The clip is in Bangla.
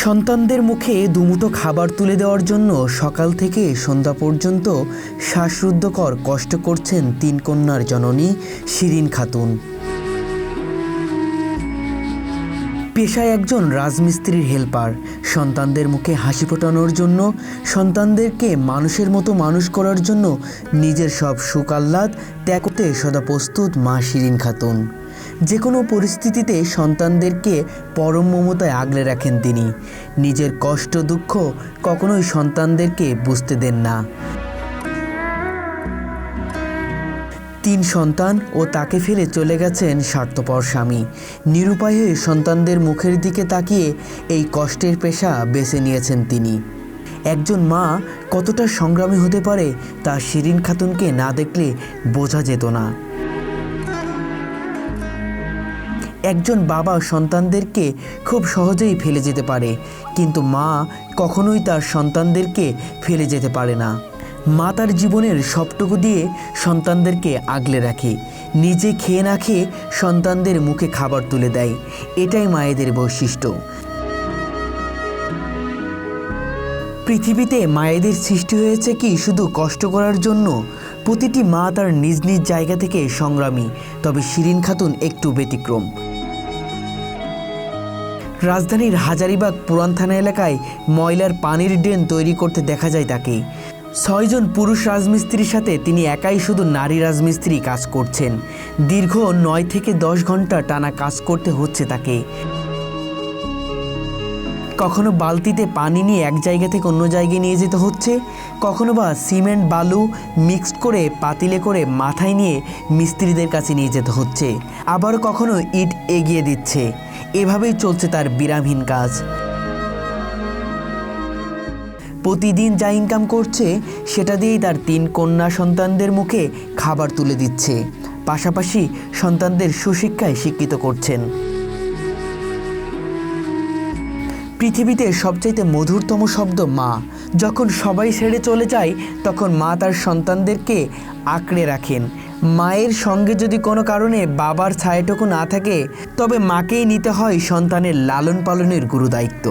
সন্তানদের মুখে দুমুঠো খাবার তুলে দেওয়ার জন্য সকাল থেকে সন্ধ্যা পর্যন্ত শ্বাসরুদ্ধকর কষ্ট করছেন তিন কন্যার জননী শিরিন খাতুন। পেশায় একজন রাজমিস্ত্রির হেল্পার। সন্তানদের মুখে হাসি ফোটানোর জন্য, সন্তানদেরকে মানুষের মতো মানুষ করার জন্য নিজের সব সুখ আহ্লাদ ত্যাগ করতে সদা প্রস্তুত মা শিরিন খাতুন। যে কোনো পরিস্থিতিতে সন্তানদেরকে পরম মমতায় আগলে রাখেন তিনি। নিজের কষ্ট দুঃখ কখনোই সন্তানদেরকে বুঝতে দেন না। তিন সন্তান ও তাকে ফেলে চলে গেছেন স্বার্থপর স্বামী। নিরুপায় হয়ে সন্তানদের মুখের দিকে তাকিয়ে এই কষ্টের পেশা বেছে নিয়েছেন তিনি। একজন মা কতটা সংগ্রামী হতে পারে তা শিরিন খাতুনকে না দেখলে বোঝা যেত না। একজন বাবা সন্তানদেরকে খুব সহজেই ফেলে যেতে পারে, কিন্তু মা কখনোই তার সন্তানদেরকে ফেলে যেতে পারে না। মা তার জীবনের সবটুকু দিয়ে সন্তানদেরকে আগলে রাখে। নিজে খেয়ে না খেয়ে সন্তানদের মুখে খাবার তুলে দেয়। এটাই মায়েদের বৈশিষ্ট্য। পৃথিবীতে মায়েদের সৃষ্টি হয়েছে কি শুধু কষ্ট করার জন্য? প্রতিটি মা তার নিজ নিজ জায়গা থেকে সংগ্রামী, তবে শিরিন খাতুন একটু ব্যতিক্রম। রাজধানীর হাজারীবাগ পুরান থানা এলাকায় ময়লার পানির ড্রেন তৈরি করতে দেখা যায় তাকে। 6 জন পুরুষ রাজমিস্ত্রির সাথে তিনি একাই শুধু নারী রাজমিস্ত্রি কাজ করছেন। দীর্ঘ 9 থেকে 10 ঘন্টা টানা কাজ করতে হচ্ছে তাকে। কখনো বালতিতে পানি নিয়ে এক জায়গা থেকে অন্য জায়গায় নিয়ে যেতে হচ্ছে, কখনো বা সিমেন্ট বালু মিক্সড করে পাতিলে করে মাথায় নিয়ে মিস্ত্রিদের কাছে নিয়ে যেতে হচ্ছে, আবার কখনো ইট এগিয়ে দিচ্ছে। এভাবেই চলছে তার বিরামহীন কাজ। প্রতিদিন যা ইনকাম করছে সেটা দিয়েই তার 3 কন্যা সন্তানদের মুখে খাবার তুলে দিচ্ছে, পাশাপাশি সন্তানদের সুশিক্ষায় শিক্ষিত করছেন। পৃথিবীতে সবচাইতে মধুরতম শব্দ মা। যখন সবাই ছেড়ে চলে যায় তখন মা তার সন্তানদেরকে আঁকড়ে রাখেন। মায়ের সঙ্গে যদি কোনো কারণে বাবার ছায়াটুকু না থাকে, তবে মাকেই নিতে হয় সন্তানের লালন পালনের গুরুদায়িত্ব।